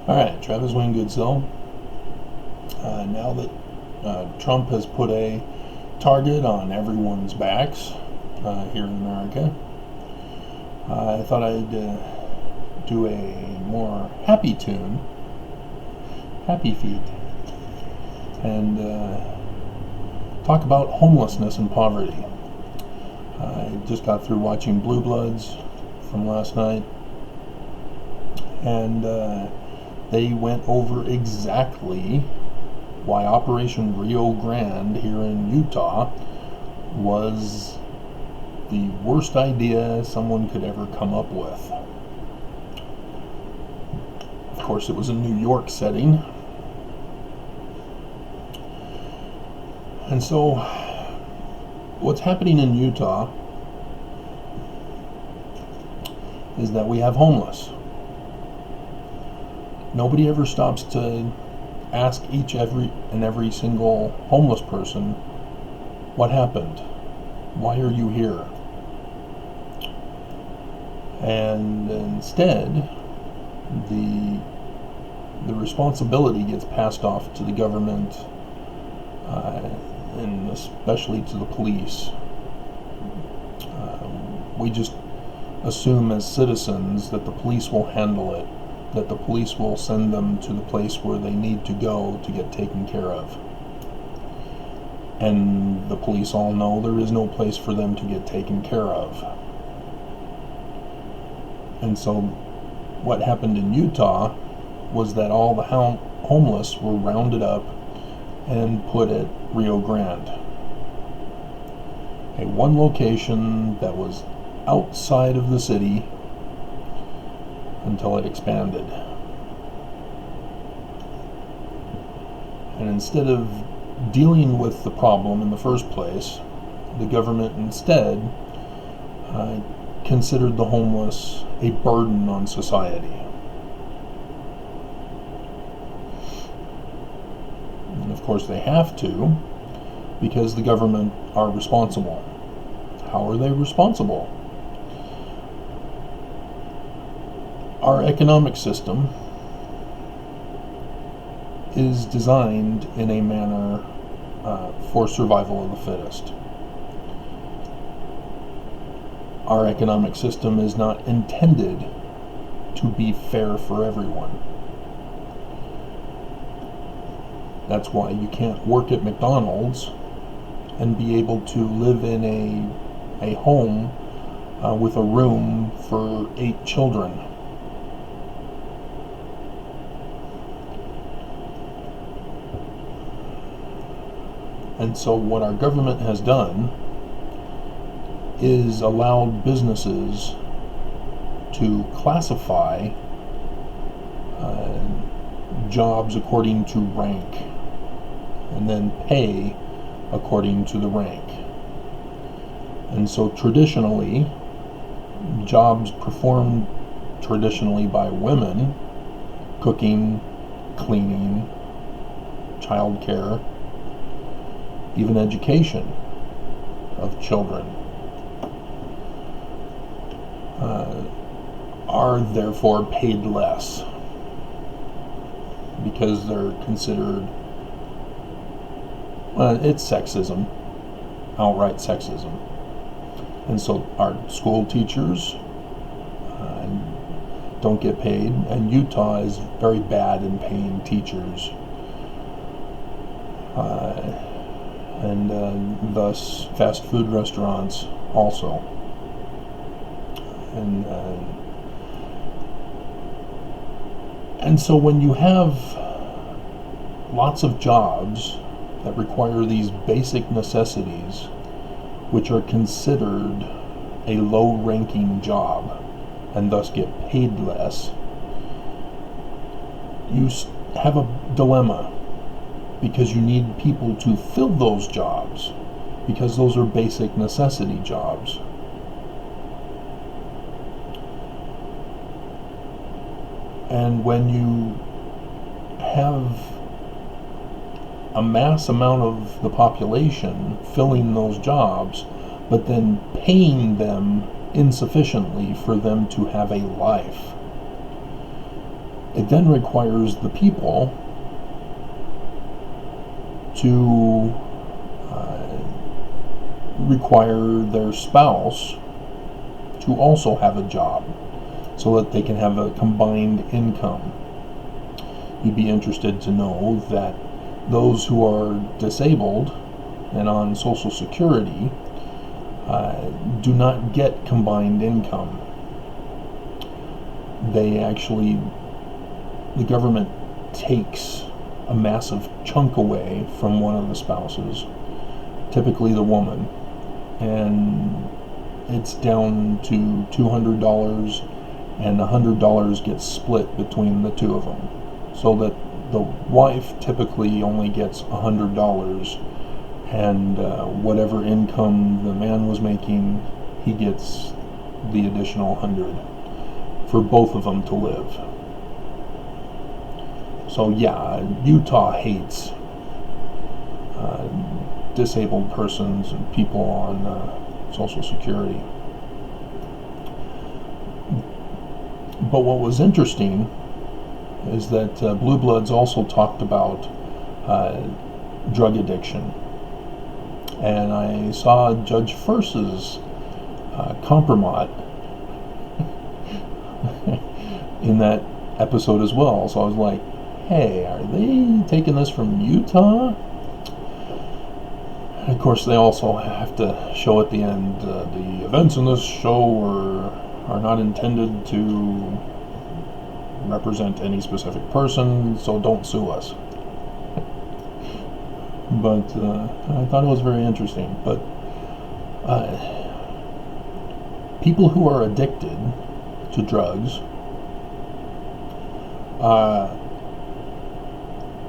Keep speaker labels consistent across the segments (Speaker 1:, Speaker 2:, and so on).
Speaker 1: Alright, Travis Wayne Goodsell. Now that Trump has put a target on everyone's backs here in America, I thought I'd do a more happy tune, Happy Feet, and talk about homelessness and poverty. I just got through watching Blue Bloods from last night, and they went over exactly why Operation Rio Grande here in Utah was the worst idea someone could ever come up with. Of course, it was a New York setting. And so, what's happening in Utah is that we have homeless. Nobody ever stops to ask every single homeless person, what happened? Why are you here? And instead, the responsibility gets passed off to the government, and especially to the police. We just assume as citizens that the police will handle it, that the police will send them to the place where they need to go to get taken care of. And the police all know there is no place for them to get taken care of. And so what happened in Utah was that all the homeless were rounded up and put at Rio Grande, a one location that was outside of the city until it expanded. And instead of dealing with the problem in the first place, the government instead considered the homeless a burden on society. And of course they have to, because the government are responsible. How are they responsible? Our economic system is designed in a manner for survival of the fittest. Our economic system is not intended to be fair for everyone. That's why you can't work at McDonald's and be able to live in a home with a room for 8 children. And so what our government has done is allowed businesses to classify jobs according to rank and then pay according to the rank. And so traditionally, jobs performed traditionally by women, cooking, cleaning, childcare, even education of children, are therefore paid less because they're considered, it's sexism, outright sexism. And so our school teachers don't get paid, and Utah is very bad in paying teachers. And thus fast food restaurants also. And so when you have lots of jobs that require these basic necessities, which are considered a low-ranking job and thus get paid less, you have a dilemma, because you need people to fill those jobs, because those are basic necessity jobs. And when you have a mass amount of the population filling those jobs, but then paying them insufficiently for them to have a life, It then requires the people to require their spouse to also have a job so that they can have a combined income. You'd be interested to know that those who are disabled and on Social Security do not get combined income. The government takes a massive chunk away from one of the spouses, typically the woman, and it's down to $200, and $100 gets split between the two of them, so that the wife typically only gets $100, and whatever income the man was making, he gets the additional 100 for both of them to live. So yeah, Utah hates disabled persons and people on Social Security. But what was interesting is that Blue Bloods also talked about drug addiction. And I saw Judge Furse's compromise in that episode as well. So I was like, hey, are they taking this from Utah? And of course, they also have to show at the end, the events in this show are not intended to represent any specific person, so don't sue us. But I thought it was very interesting. But people who are addicted to drugs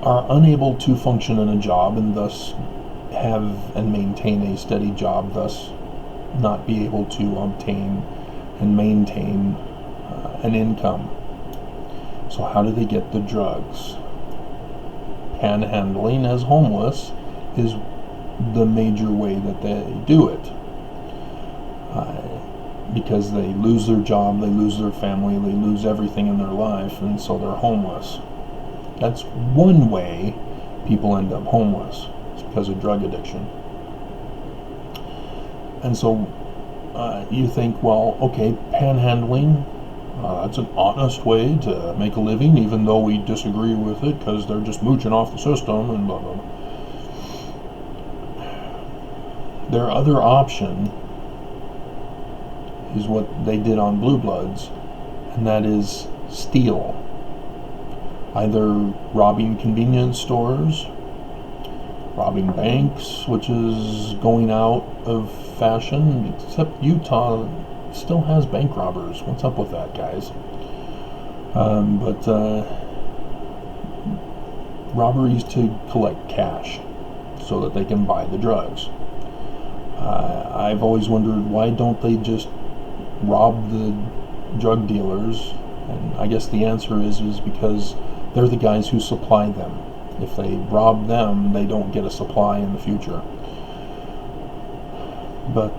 Speaker 1: are unable to function in a job and thus have and maintain a steady job, thus not be able to obtain and maintain an income. So how do they get the drugs? Panhandling as homeless is the major way that they do it, because they lose their job, they lose their family, they lose everything in their life, and so they're homeless. That's one way people end up homeless. It's because of drug addiction. And so you think, well, okay, panhandling, that's an honest way to make a living, even though we disagree with it because they're just mooching off the system and blah, blah, blah. Their other option is what they did on Blue Bloods, and that is steal. Either robbing convenience stores, robbing banks, which is going out of fashion, except Utah still has bank robbers. What's up with that, guys? But robberies to collect cash so that they can buy the drugs. I've always wondered, why don't they just rob the drug dealers? And I guess the answer is because they're the guys who supply them. If they rob them, they don't get a supply in the future. But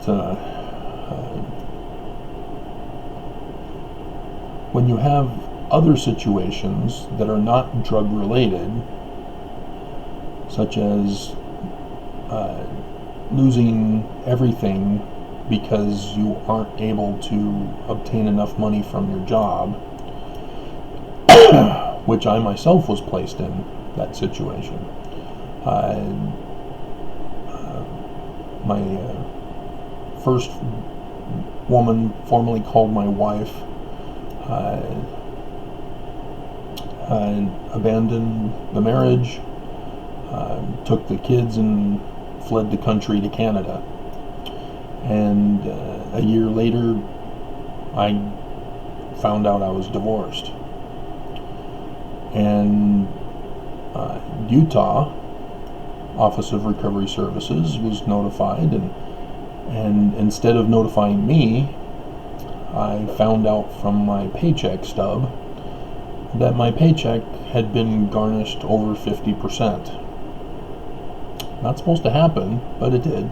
Speaker 1: when you have other situations that are not drug related, such as losing everything because you aren't able to obtain enough money from your job, which I myself was placed in that situation. My first woman, formerly called my wife, abandoned the marriage, took the kids and fled the country to Canada. And a year later, I found out I was divorced. And Utah Office of Recovery Services was notified, and instead of notifying me, I found out from my paycheck stub that my paycheck had been garnished over 50%. Not supposed to happen, but it did,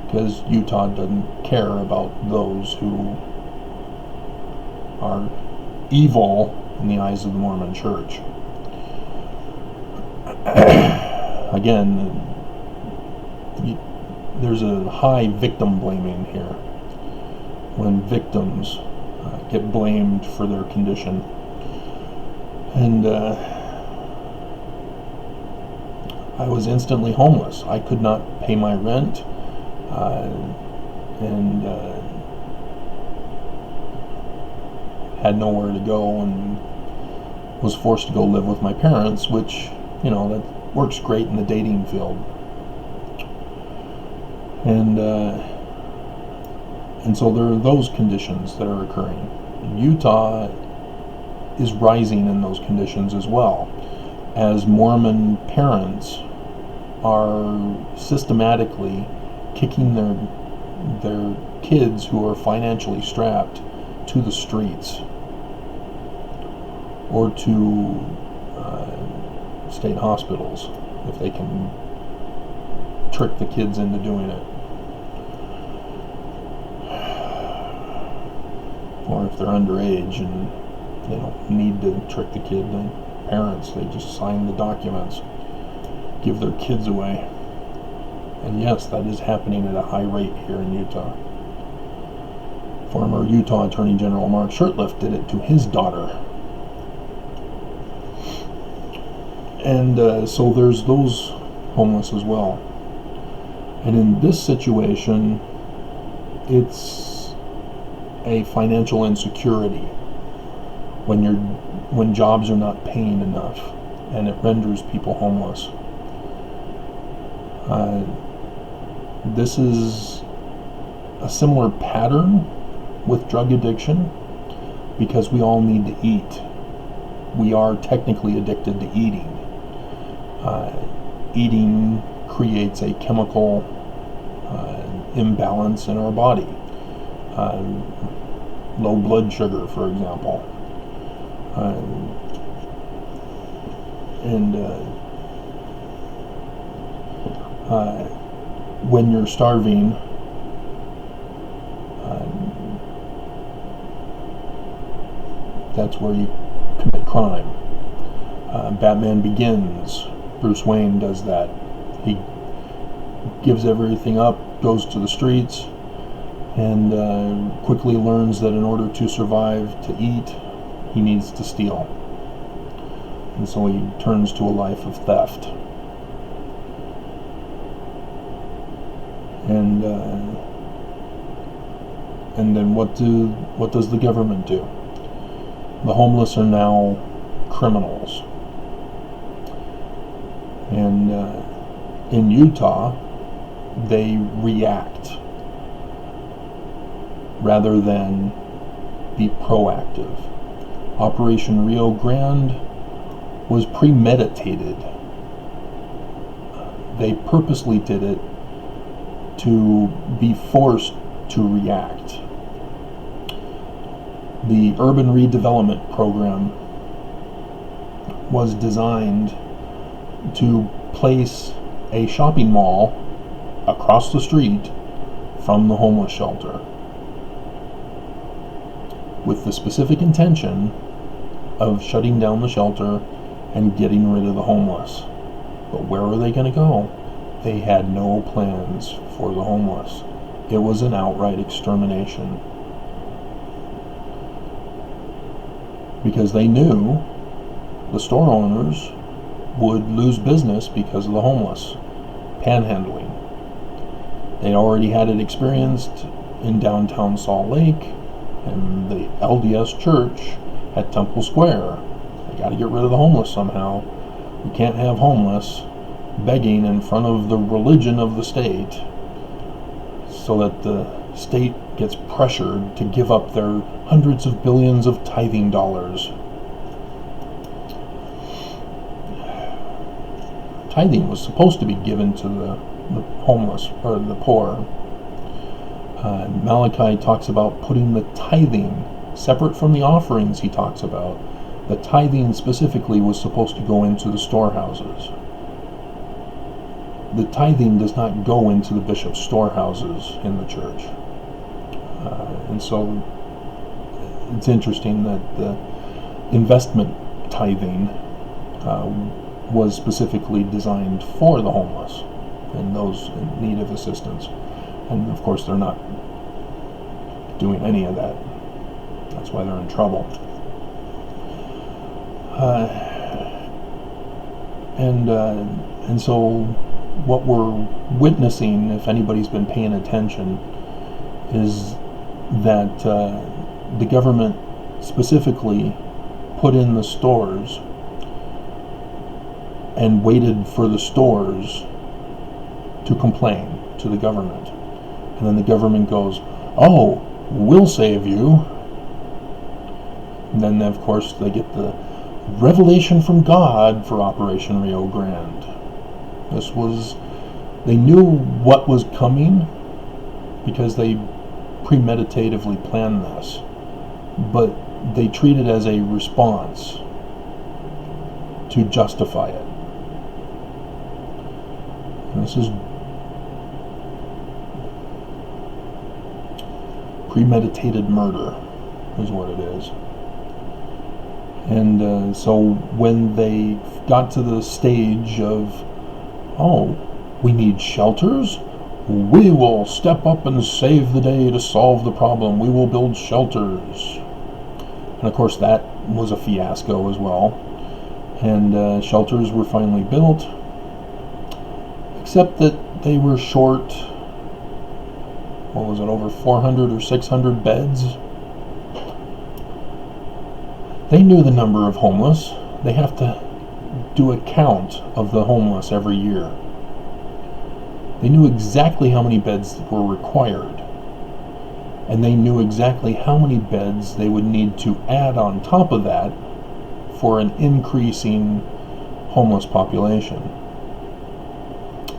Speaker 1: because Utah doesn't care about those who are evil in the eyes of the Mormon Church. Again, there's a high victim blaming here, when victims get blamed for their condition. And I was instantly homeless. I could not pay my rent, and had nowhere to go, and was forced to go live with my parents, which, that works great in the dating field. And so there are those conditions that are occurring. Utah is rising in those conditions as well, as Mormon parents are systematically kicking their kids who are financially strapped to the streets, or to state hospitals, if they can trick the kids into doing it. Or if they're underage and they don't need to trick the kid, the parents, they just sign the documents, give their kids away. And yes, that is happening at a high rate here in Utah. Former Utah Attorney General Mark Shurtleff did it to his daughter. And so there's those homeless as well. And in this situation, it's a financial insecurity when jobs are not paying enough, and it renders people homeless. This is a similar pattern with drug addiction, because we all need to eat. We are technically addicted to eating. Eating creates a chemical imbalance in our body. Low blood sugar, for example. When you're starving, that's where you commit crime. Batman Begins, Bruce Wayne does that. He gives everything up, goes to the streets, and quickly learns that in order to survive, to eat, he needs to steal. And so he turns to a life of theft. And then what does the government do? The homeless are now criminals. And in Utah, they react rather than be proactive. Operation Rio Grande was premeditated. They purposely did it to be forced to react. The urban redevelopment program was designed to place a shopping mall across the street from the homeless shelter, with the specific intention of shutting down the shelter and getting rid of the homeless. But where are they going to go? They had no plans for the homeless. It was an outright extermination. Because they knew the store owners would lose business because of the homeless. Panhandling. They already had it experienced in downtown Salt Lake and the LDS church at Temple Square. They got to get rid of the homeless somehow. We can't have homeless begging in front of the religion of the state, so that the state gets pressured to give up their hundreds of billions of tithing dollars. Tithing was supposed to be given to the homeless or the poor. Malachi talks about putting the tithing separate from the offerings he talks about. The tithing specifically was supposed to go into the storehouses. The tithing does not go into the bishop's storehouses in the church. And so it's interesting that investment tithing was specifically designed for the homeless and those in need of assistance. And of course they're not doing any of that. That's why they're in trouble. And so what we're witnessing, if anybody's been paying attention, is that the government specifically put in the stores and waited for the stores to complain to the government. And then the government goes, "Oh, we'll save you." And then, of course, they get the revelation from God for Operation Rio Grande. They knew what was coming because they premeditatively planned this, but they treat it as a response to justify it. And this is premeditated murder is what it is. And so when they got to the stage of, "Oh, we need shelters, we will step up and save the day to solve the problem, we will build shelters." And of course that was a fiasco as well. And shelters were finally built, except that they were short, what was it, over 400 or 600 beds. They knew the number of homeless. They have to do a count of the homeless every year. They knew exactly how many beds were required, and they knew exactly how many beds they would need to add on top of that for an increasing homeless population.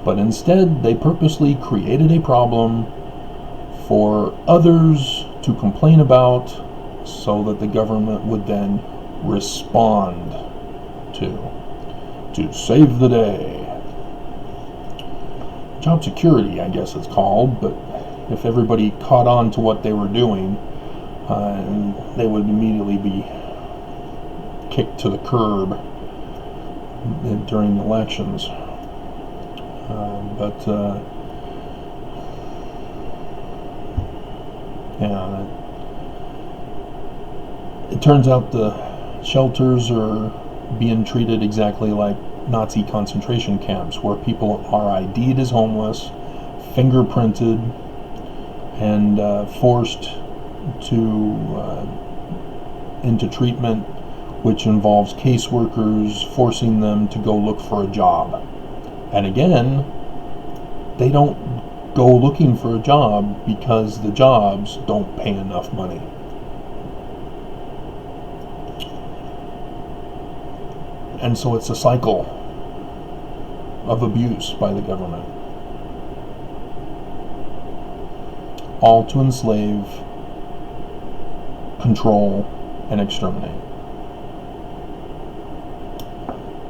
Speaker 1: But instead, they purposely created a problem for others to complain about, so that the government would then respond to save the day. Job security, I guess it's called, but if everybody caught on to what they were doing, they would immediately be kicked to the curb during elections. It turns out the shelters are being treated exactly like Nazi concentration camps, where people are ID'd as homeless, fingerprinted, and forced into treatment, which involves caseworkers forcing them to go look for a job. And again, they don't go looking for a job because the jobs don't pay enough money. And so it's a cycle of abuse by the government, all to enslave, control, and exterminate.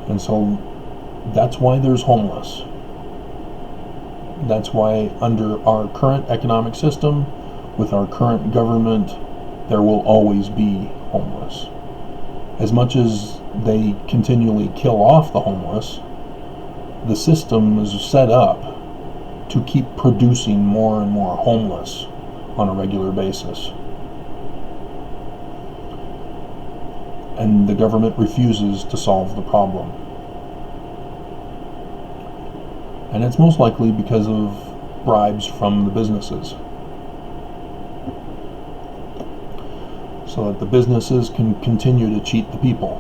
Speaker 1: And so that's why there's homeless. That's why under our current economic system, with our current government, there will always be homeless. As much as they continually kill off the homeless, the system is set up to keep producing more and more homeless on a regular basis. And the government refuses to solve the problem. And it's most likely because of bribes from the businesses, so that the businesses can continue to cheat the people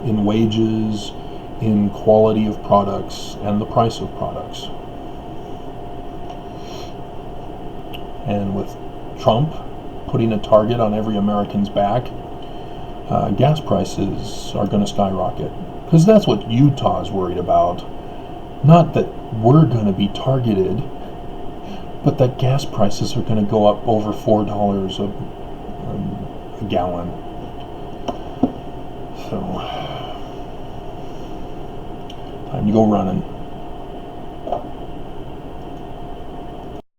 Speaker 1: in wages, in quality of products, and the price of products. And with Trump putting a target on every American's back, gas prices are going to skyrocket. Because that's what Utah's worried about. Not that we're going to be targeted, but that gas prices are going to go up over $4 a gallon. So, time to go running.